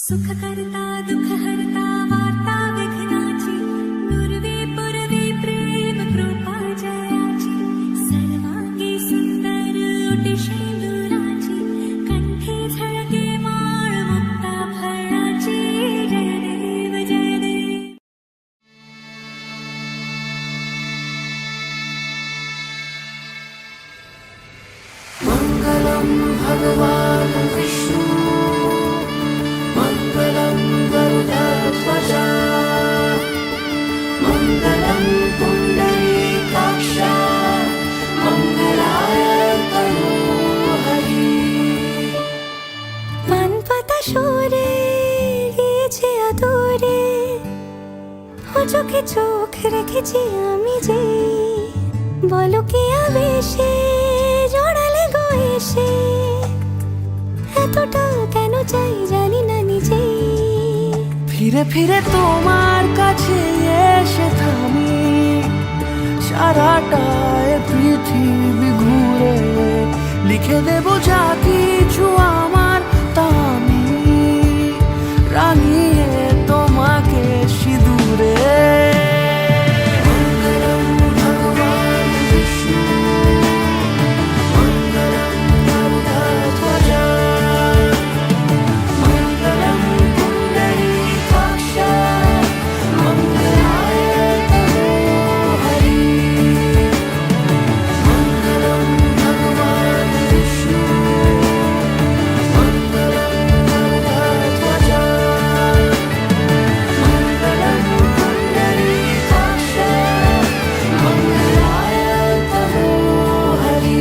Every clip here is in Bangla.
सुख करता दुख हरता वार्ता विघ्नाची नुरवी पुरवी प्रेम कृपा जयाची सर्वांगी सुंदर उटी शेंदुराची कंठी झळके माळ मुक्ता फळाची जय देव जय देव. मंगलम भगवान विष्णु मंगलम गरुडध्वजा मंगलम पुंडरीकाक्ष मंगलाय तनोहरि. পানপাতা সরে গিয়েছে আদরে ও চোখে চোখ রেখেছি আমি যে বলো কি আবেশে জড়ালে গো এসে এতটা কেন চাই জানি না নিজে. ফিরে ফিরে তোমার কাছে এসে থামি সারাটায় পৃথিবী ঘুরে লিখে দেব যা কিছু আমার তা আমি রাঙিয়ে তোমাকে সিঁদুরে. মঙ্গলম ভগবান বিষ্ণু মঙ্গলম গরুডধ্বজা মঙ্গলম পুণ্ডরীকাক্ষ মঙ্গলায় তনোহরি. মঙ্গলম ভগবান বিষ্ণু মঙ্গলম গরুডধ্বজা মঙ্গলম পুণ্ডরীকাক্ষ মঙ্গলায় তনোহরি.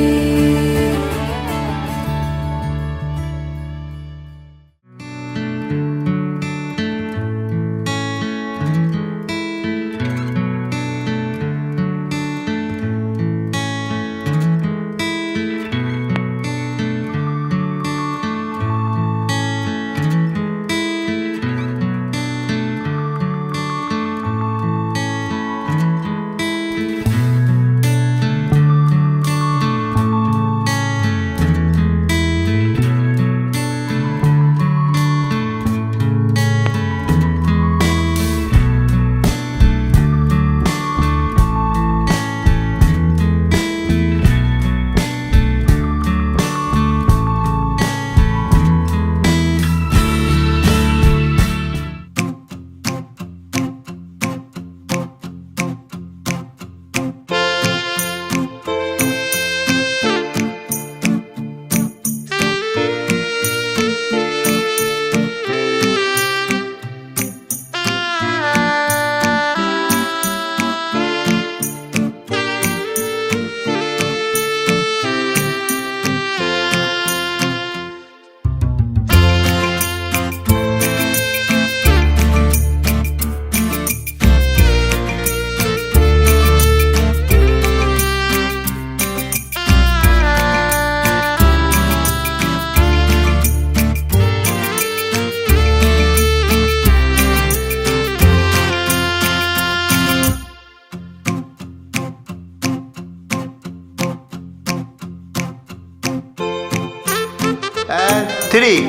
And three.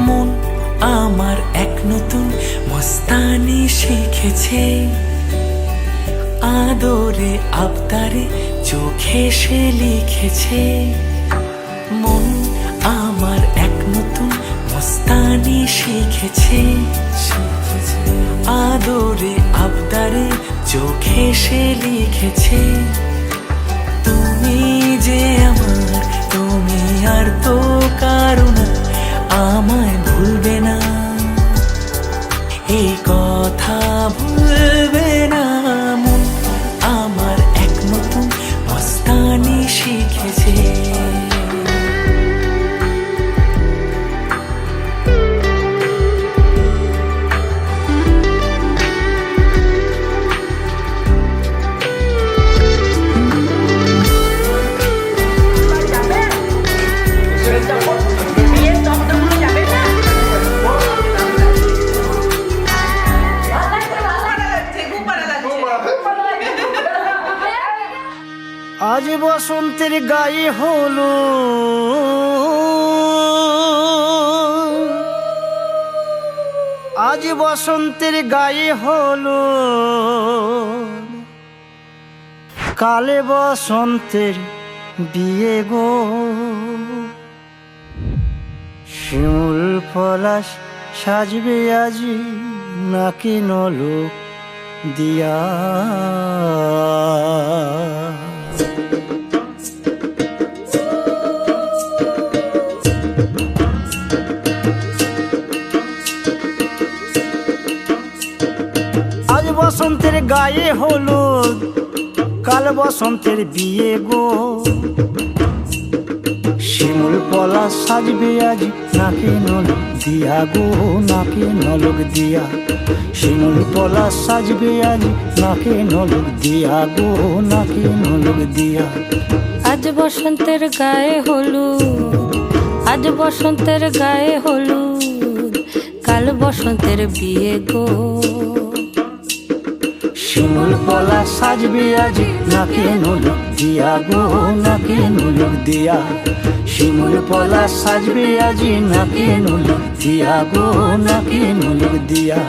মন আমার এক নতুন মস্তানি শিখেছে আদরে আবদারে চোখে সে লিখেছে. মন আমার এক নতুন মস্তানি শিখেছে আদরে আবদারে চোখে সে লিখেছে. তুমি যে আমার তুমি আর তো কারো না আমায় ভুলবে না এই কথা ভুলবে না. মন আমার এক নতুন মস্তানি শিখেছে. Bien, todo el mundo ya ve. বসন্তের গায়ে হলো আজ বসন্তের গায়ে হলো কালে বসন্তের বিয়ে গো শিমুল পলাশ সাজবে আজি নাকি নলোক দিয়া আজ বসন্তের গায়ে হলুদ কাল বসন্তের বিয়ে গো শিমুল পলাশ সাজবে আজ নাকে নলক দিয়া গো নাকে নলক দিয়া শিমুল পলাশ সাজবে আজ নাকে নলক দিয়া গো নাকে নলক দিয়া আজ বসন্তের গায়ে হলুদ আজ বসন্তের গায়ে হলুদ কাল বসন্তের বিয়ে গো শিমুল পলাশ সাজবে আজ নাকে নলক দিয়া গো নাকে নলক দিয়া শিমুল পলাশ সাজবে আজ নাকে নলক দিয়া গো নাকে নলক দিয়া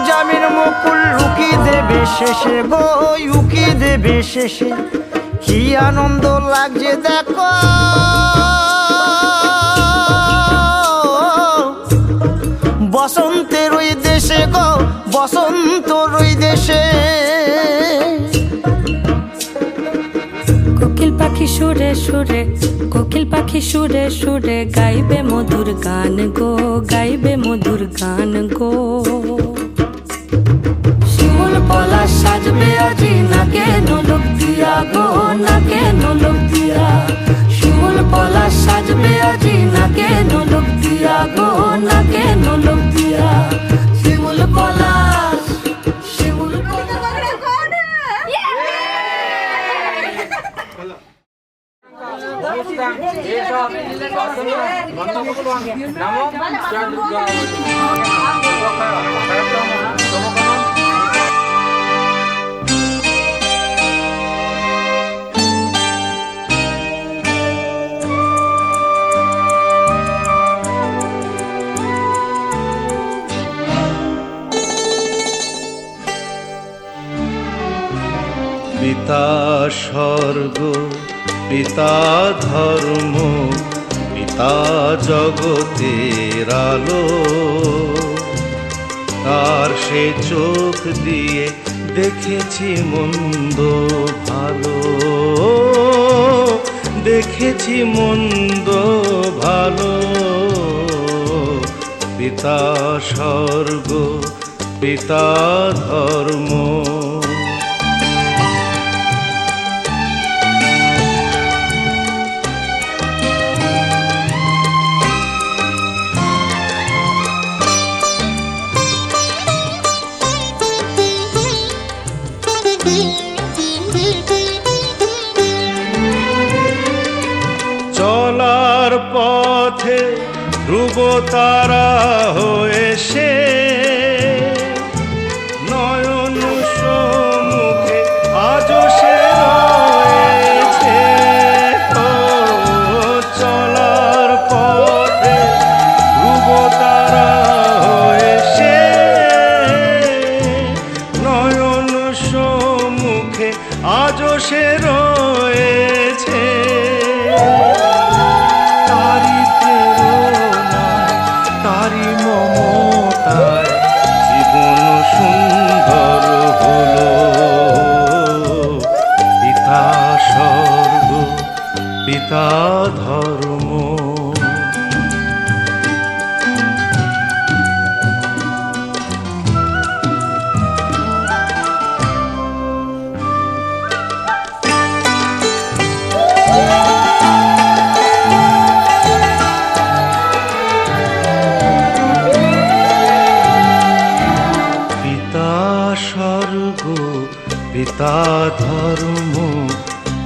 জামির মুকুল লুকি দেবে শেষে গো উকি দেবে শেষে কি আনন্দ লাগছে দেখো বসন্তের ওই দেশে গো বসন্তর ওই দেশে কোকিল পাখি সুরে সুরে কোকিল পাখি সুরে সুরে গাইবে মধুর গান গো গাইবে মধুর গান গো শিমুল পলাশ সাজবে আজি নাকে নলক দিয়া গো নাকে নলক দিয়া শিমুল পলাশ সাজবে আজি নাকে নলক দিয়া গো নাকে নলক দিয়া শিমুল পলাশ শিমুল পিতা স্বর্গ পিতা ধর্ম পিতা জগতের আলো তার সে চোখ দিয়ে দেখেছি মন্দ ভালো দেখেছি মন্দ ভালো পিতা স্বর্গ পিতা ধর্ম চলার পথে ধ্রুব তারা হয়ে সে নয়ন সম্মুখে আজও সে রয়েছে চলার পথে ধ্রুব তারা হয়ে সে নয়ন সম্মুখে আজও সে রয়েছে তারি মমতায় জীবন সুন্দর হলো পিতা স্বর্গ পিতা ধর্ম স্বর্গ, পিতা ধর্ম,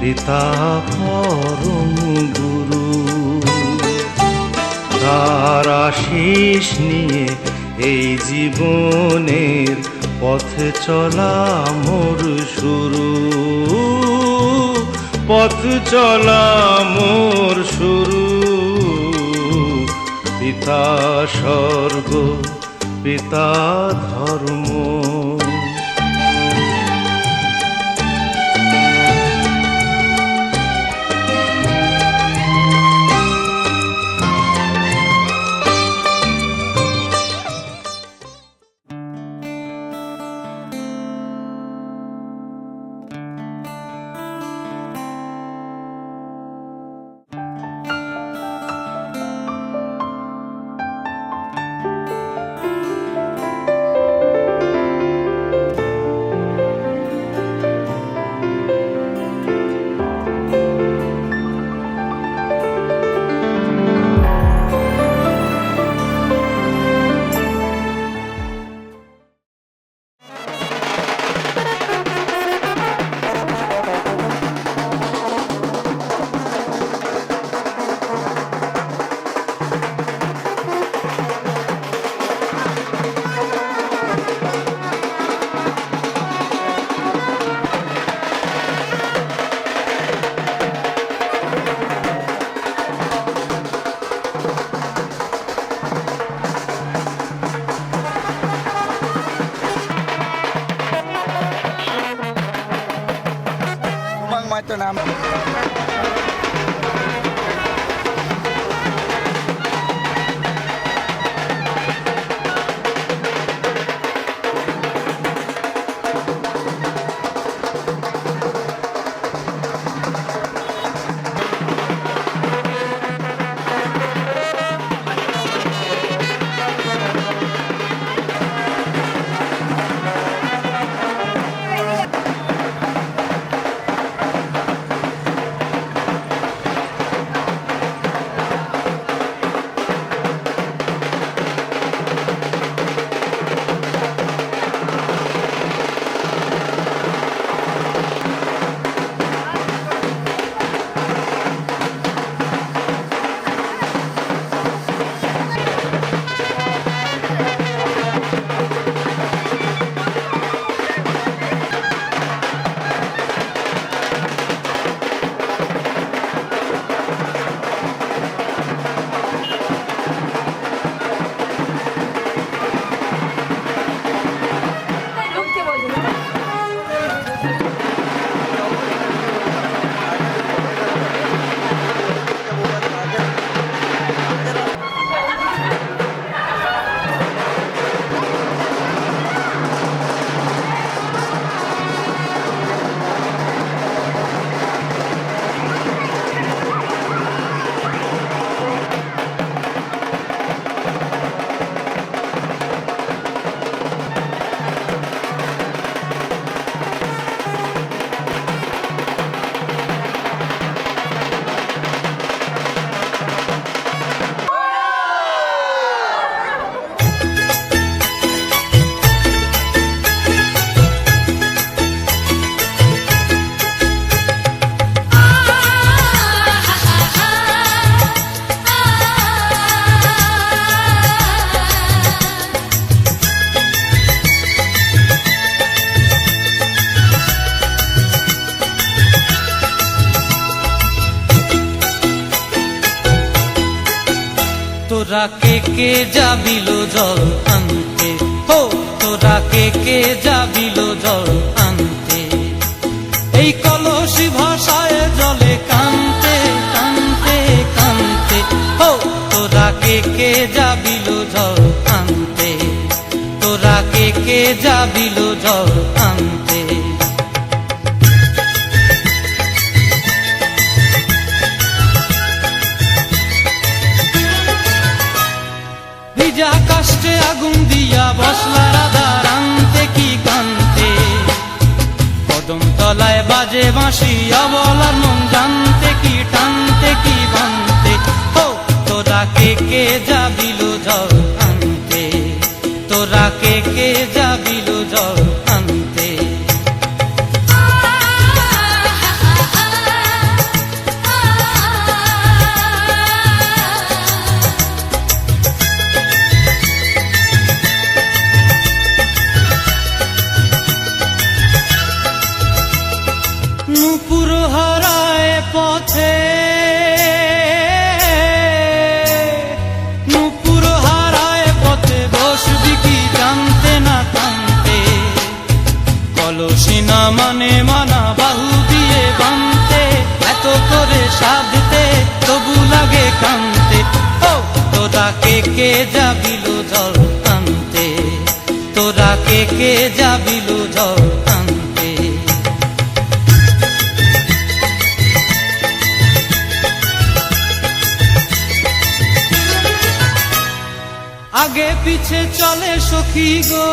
পিতা পরম গুরু। তার আশিস নিয়ে এই জীবনের পথে চলা মোর শুরু, পথ চলা মোর শুরু। পিতা স্বর্গ, পিতা ধর্ম। তো নাম তোরা কে যাবিল জল আনতে, হো তোরা কে যাবিল জল আনতে, এই কলসি ভাষায় জলে কানতে কানতে কানতে, হো তোরা কে যাবিল জল আনতে, তোরা কে যাবিল জল আনতে। ভিজা কাষ্টে আগুন দিয়া বসলা রাধা রানতে কি কানতে, কদম তলায় বাজে বাঁশি অবলার মন জানতে কি টানতে কি বানতে, হো তোরা কে যাবিল জল আনতে, তোরা কে যাবিল জল আনতে। অলসিনা মানে মানা বাহু দিয়ে বাঁধতে, এত করে সাধতে তবু লাগে কানতে। ও তোরা কে যাবিল জল আনতে, তোরা কে যাবিল জল আনতে। আগে পিছে চলে সখী গো,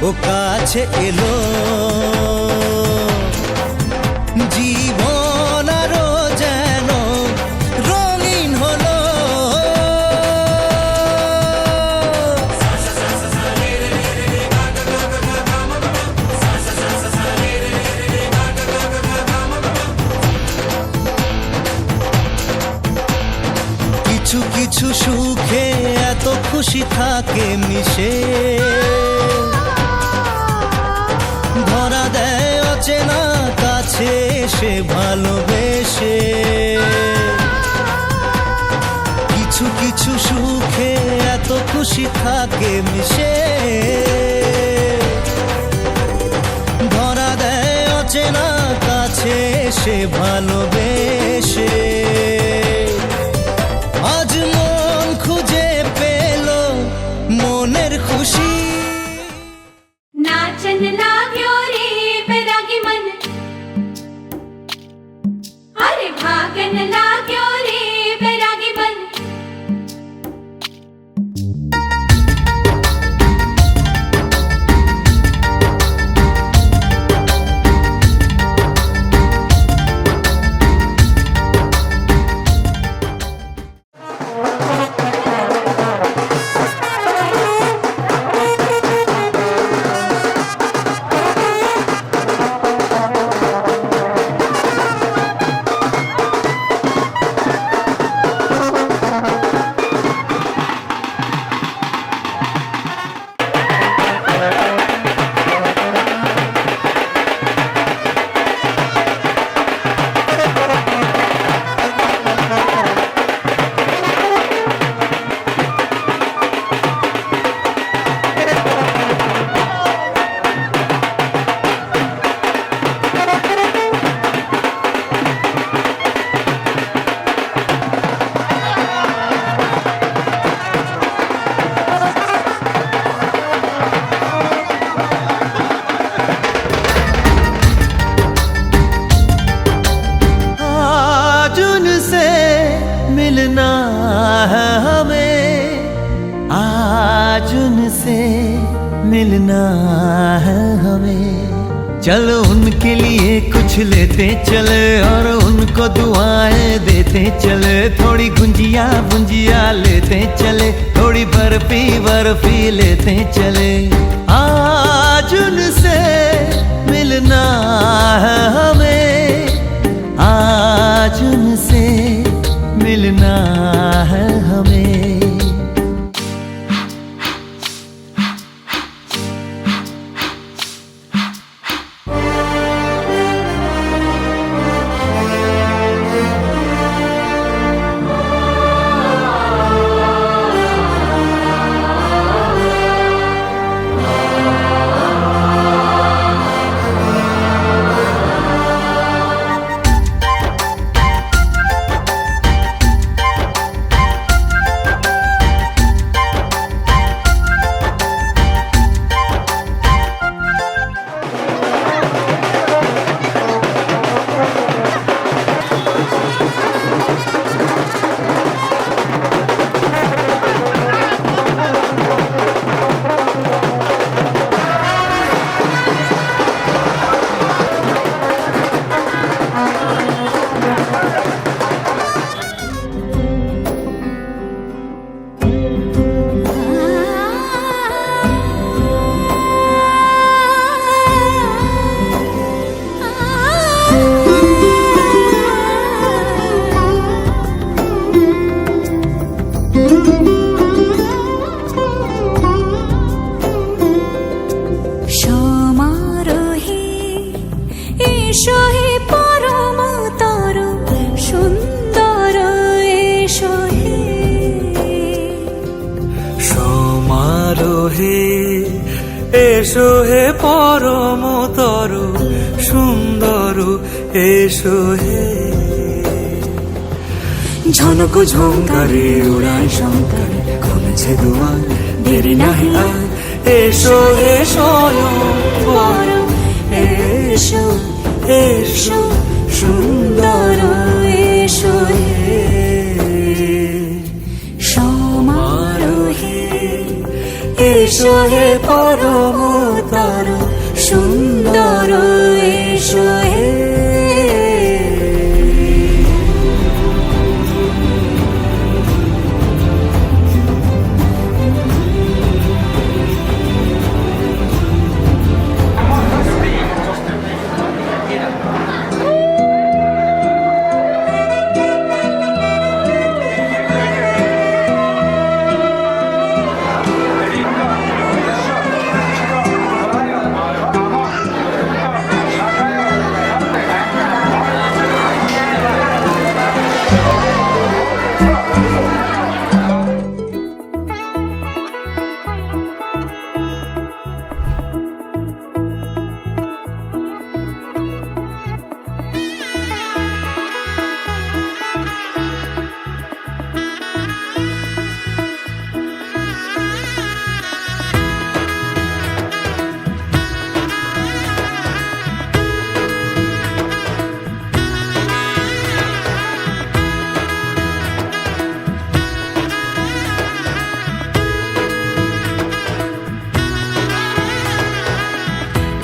ও কাছে এলো জীবন আরো যেন রঙিন হলো। কিছু কিছু সুখে এত খুশি থাকে মিশে, ধরা দেয় অচেনা কাছে সে ভালোবেসে। কিছু কিছু সুখে এত খুশি থাকে মিশে, ধরা দেয় অচেনা কাছে সে ভালোবেসে। আজ মন খুঁজে পেল মনের খুশি। नाचन लाग्यो रे बैरागी मन, अरे भागन लाग्यो रे बैरागी मन। मिलना है हमें, आज उनसे मिलना है हमें। चलो उनके लिए कुछ लेते चले और उनको दुआएं देते चले। थोड़ी गुंजिया गुंजिया लेते चले, थोड़ी बर्फी बर्फी लेते चले। आज उनसे मिलना है हमें, आज उनसे मिलना है हमें। এসো হে পরমতর সুন্দর, এসো হে। ঝনক ঝঙ্কারে উড়ায় শঙ্কারে খুলেছে দুয়ার, দেরি নাহি আর। এসো হে স্বয়ং পরম, এসো এসো সুন্দর, এসো হে সমারোহে এসো হে পরমতর সুন্দর, এসো হে।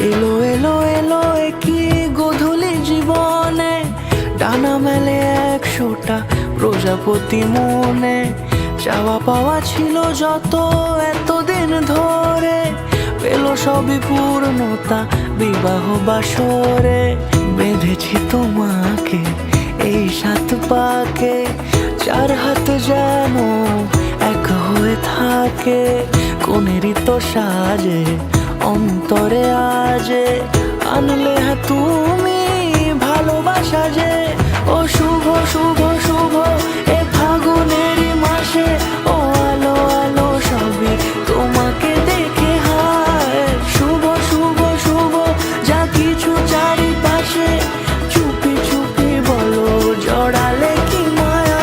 এলো এলো এলো কি গোধূলি জীবনে, ডানা মেলে 100টা প্রজাপতি মনে। চাওয়া পাওয়া ছিল যত এতদিন ধরে, পেল সবই পূর্ণতা বিবাহ বাসরে। বেঁধেছি তোমাকে এই 7 পাকে, 4 হাত যেন এক হয়ে থাকে। কোনেরই তো সাজে অন্তরে আজে, আনলে হ্যাঁ তুমি ভালোবাসা যে। ও শুভ শুভ শুভ এ ফাগুনেরই মাসে, ও আলো আলো সবই তোমাকে দেখে হায়। শুভ শুভ শুভ যা কিছু চারিপাশে, চুপি চুপি বলো জড়ালে কি মায়া।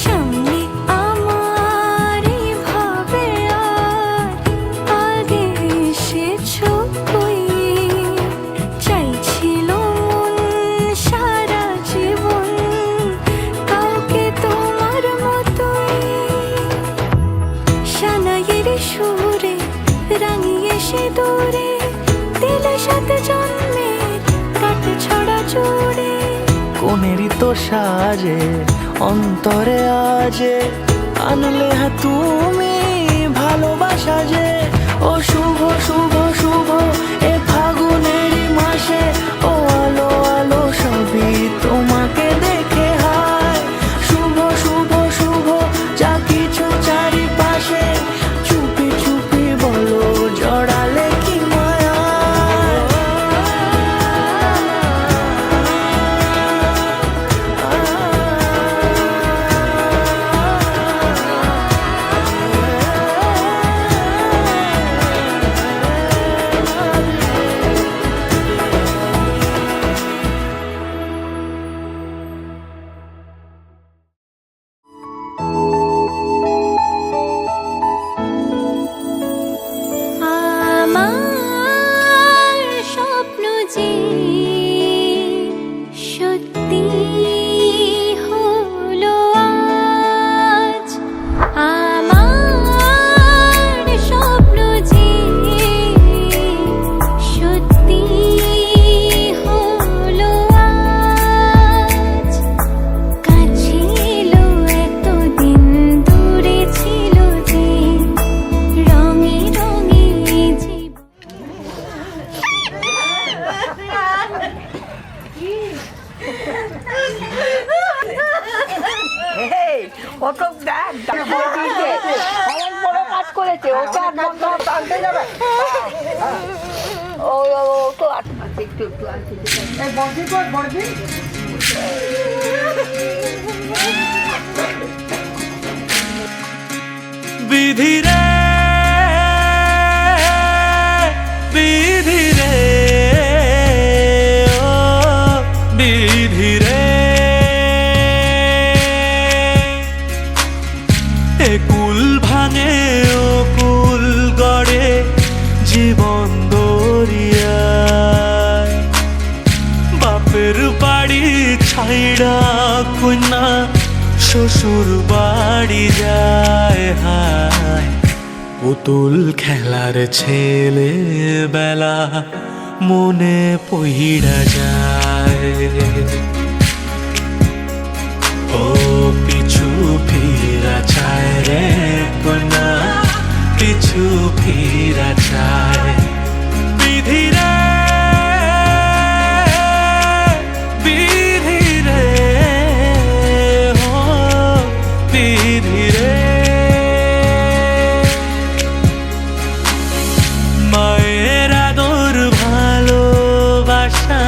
সামনে আমার ভাবে আর আগে এসেছো কই, চাইছিল মন সারা জীবন কাউকে তোমার মতোই। সানাইয়ের সুরে রাঙিয়ে সে দূরে, দিলে 7 জন্মের কাট ছড়া জুড়ে। কোনেরই তো সাজে অন্তরে আজে, আনলে হ্যাঁ তুমি ভালোবাসা যে। ও শুভ শুভ শুভ এ ফাগুনেরই মাসে, ও আলো আলো সবই তোমাকে দেখে হায়। শুভ শুভ শুভ যা কিছু চারিপাশে, চুপি চুপি বলো জড়ালে কি মায়া। কত দেখ অনেক বড় কাজ করেছে ওকে আর বন্ধ টানতে যাবে ও তো একটু একটু আছে বড়দি কর বড়দি বিধি রে বিধি রে ও বিধি রে এ কুল ভাঙে ও কুল গড়ে জীবন দরিয়ায় বাপের বাড়ি ছাইড়া কন্যা শ্বশুর বাড়ি যায় হায় পুতুল খেলার ছেলে বেলা মনে পইড়া যায় ও পিছু ফিরা চায় রে কন্যা পিছু ফিরা চায় বিধি রে বিধি রে ও বিধি রে মায়ের আদর ভালোবাসা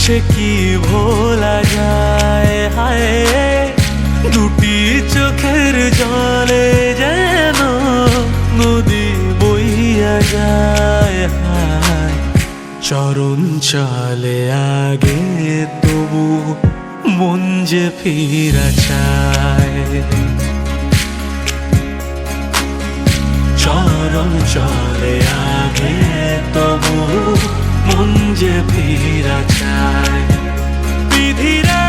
সে কি ভোলা যায় হায় দুটি চোখের জলে যেন নদী বইয়া যায় হায় চরণ চলে আগে তবু মন যে ফিরা চায় চরণ চলে আগে তবু মন যে ফিরা চায় বিধি রে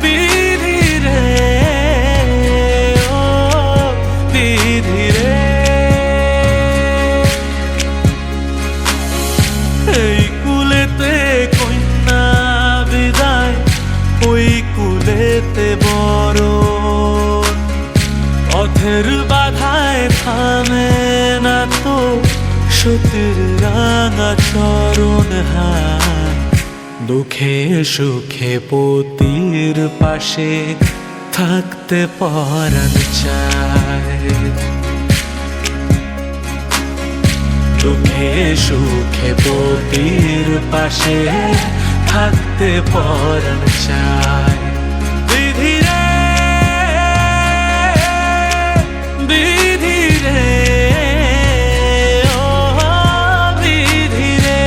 বিধি রে ও বিধি রে এই কুলেতে কন্যা বিদায় ওই কুলেতে বড় পথের বাধায় থামে না তো সতীর রাঙা চরণ হায় দুঃখে সুখে পতির পাশে থাকতে পরাণ চায় দুঃখে সুখে পতির পাশে থাকতে পরাণ চায় বিধি রে বিধি রে ও বিধি রে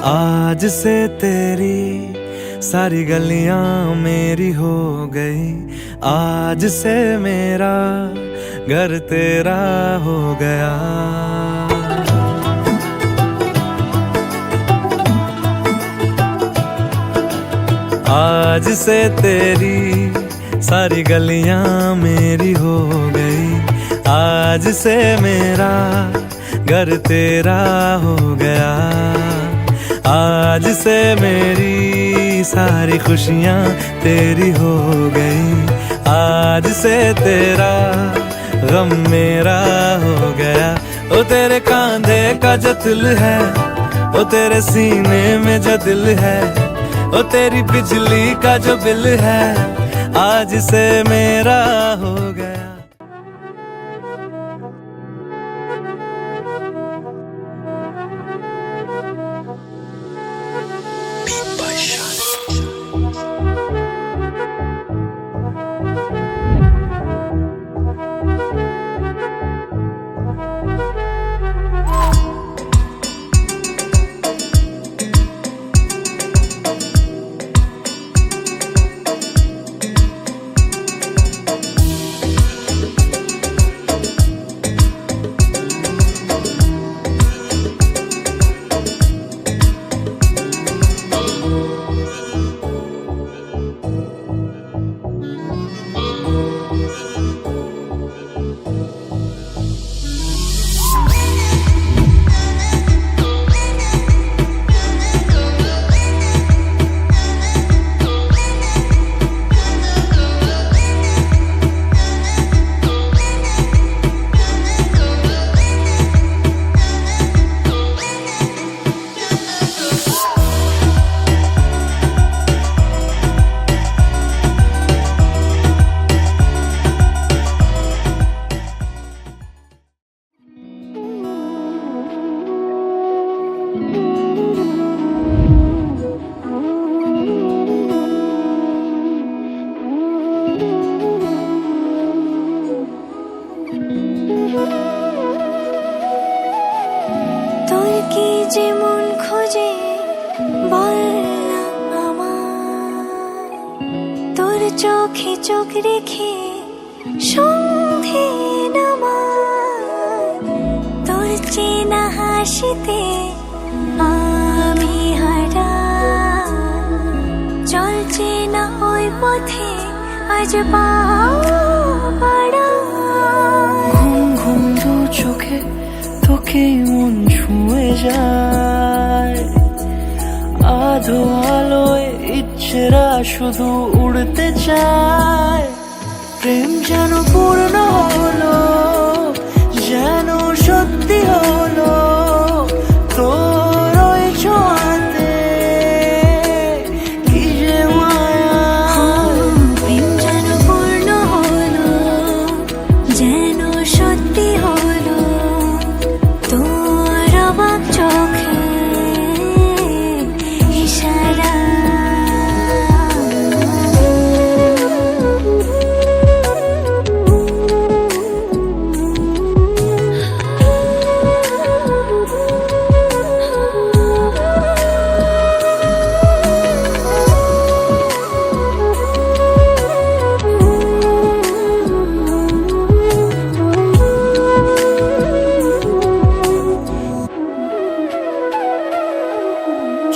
आज से तेरी सारी गलियां मेरी हो गई, आज से मेरा घर तेरा हो गया। आज से तेरी सारी गलियां मेरी हो गई, आज से मेरा घर तेरा हो गया। आज से मेरी सारी खुशियां तेरी हो गई, आज से तेरा गम मेरा हो गया। ओ तेरे कांधे का जो दिल है, ओ तेरे सीने में जो दिल है, ओ तेरी बिजली का जो बिल है, आज से मेरा हो गया। যেমন খোঁজে বল না আমায়, তোর চোখে চোখ রেখে সন্ধে নামায়, তোর চেনা হাসিতে আমি হারাই, চলছে না ওই পথে আজ পা বাড়াই। ঘুম ঘুম দু চোখে তোকে মন ছুঁয়ে যায়, আধো আলোয় ইচ্ছেরা শুধু উড়তে চায়। প্রেম যেন পূর্ণ হলো, যেন সত্যি হলো, তো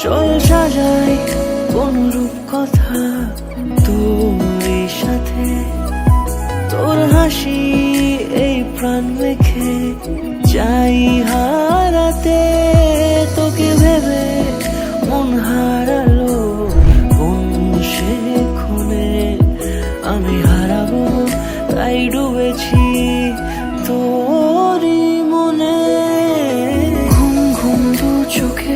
চল সাজাই কোন রূপ কথা তোর সাথে, তোর হাসি এই প্রাণ মেখে চাই হারাতে, তোকে ভেবে মন হারালো কোন সে খুনে, আমি হারাবো তাই ডুবেছি তোরই মনে। ঘুম ঘুম দু চোখে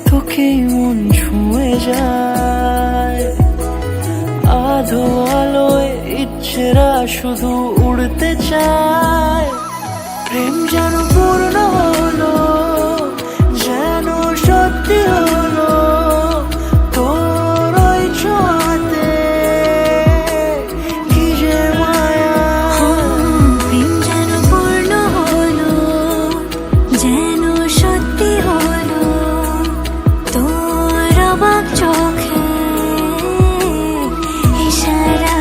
তোকেই মন ছুঁয়ে যায়, আধো আলোয় ইচ্ছেরা শুধু উড়তে চায়। প্রেম যেন পূর্ণ হলো, যেন সত্যি হলো তোর ওই ছোঁয়াতে, কি যে মায়া। প্রেম যেন পূর্ণ হলো, যেন সত্যি হলো তোর অবাক চোখে ইশারা।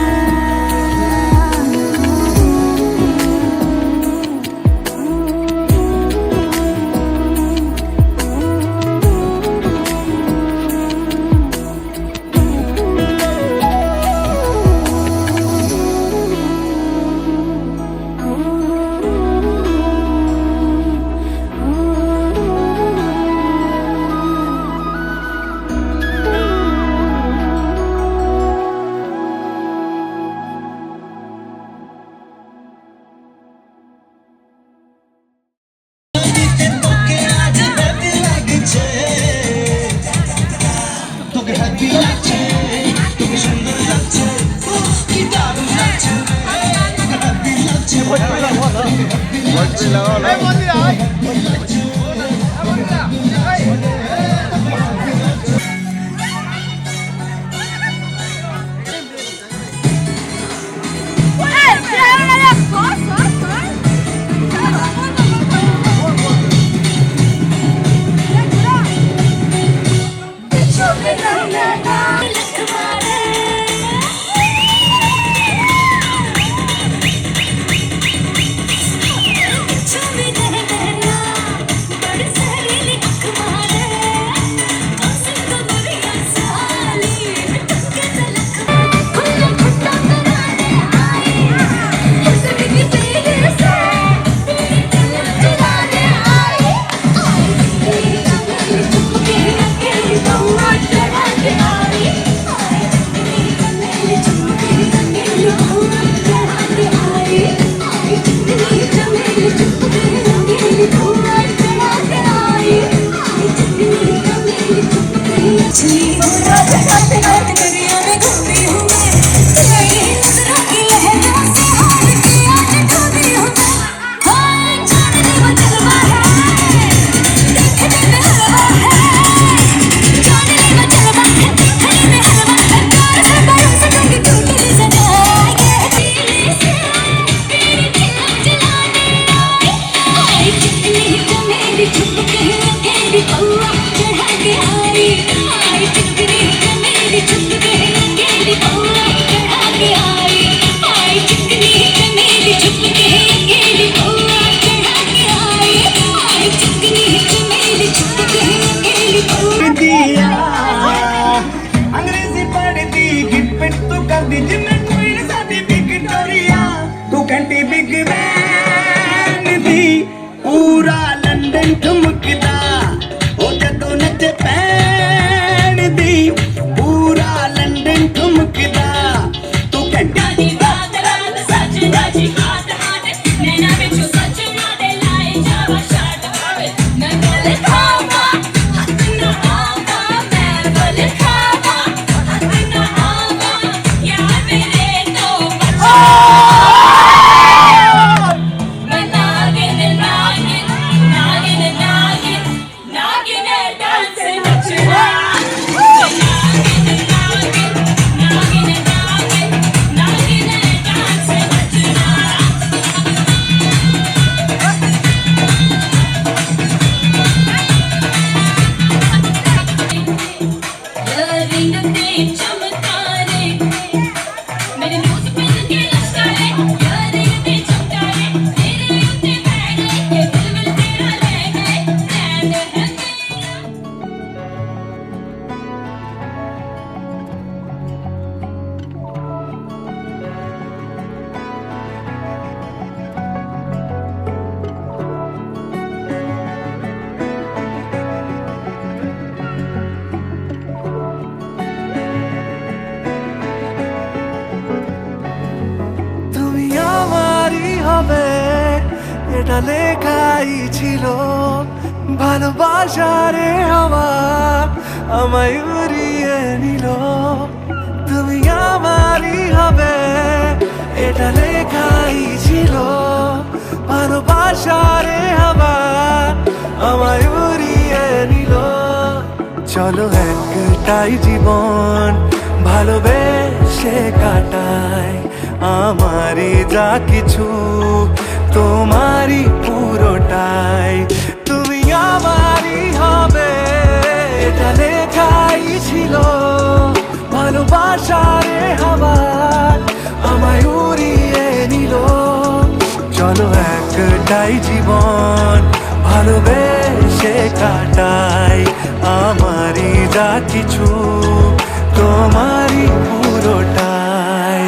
এটা লেখাই ছিল, ভালোবাসারে হাওয়া আমায় উড়িয়ে নিল। তুমি আমারই হবে, এটা লেখাই ছিল, ভালোবাসারে হাওয়া আমায় উড়িয়ে নিল। চলো একটাই জীবন ভালোবেসে কাটাই, আমারই যা কিছু তোমারই পুরোটাই। তুমি আমারই হবে, এটা লেখাই ছিল, ভালোবাসারে হাওয়া আমায় উড়িয়ে নিল। চলো একটাই জীবন ভালোবেসে কাটাই, আমারই যা কিছু তোমারই পুরোটাই।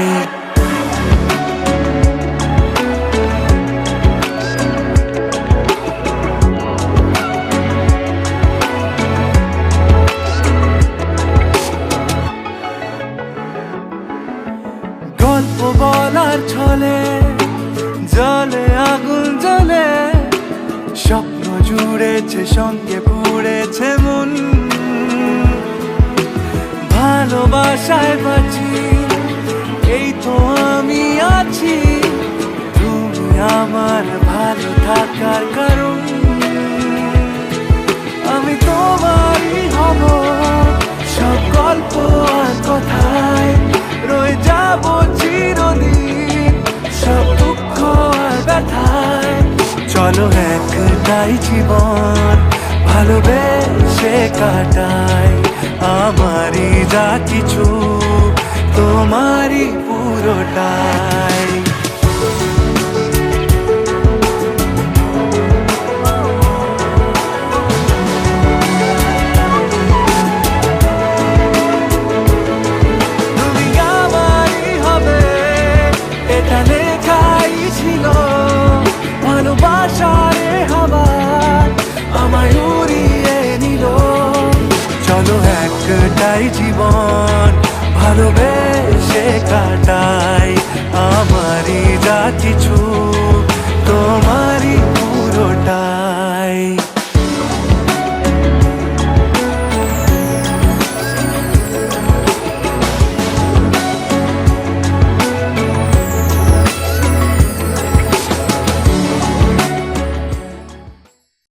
গল্প বলার ছলে জলে আগুন জ্বলে, স্বপ্ন জুড়েছে সঙ্গে পুড়েছে মন। ভালোবাসায় বাঁচি, এই তো আমি আছি, তুমি আমার ভালো থাকার কারণ। আমি তোমারই হব, সব গল্প আর কথায় রয়ে যাব চিরদিন, সব দুঃখ আর ব্যথায়। চলো একটাই জীবন ভালোবেসে কাটাই, আমারই যা কিছু তোমারই পুরোটাই।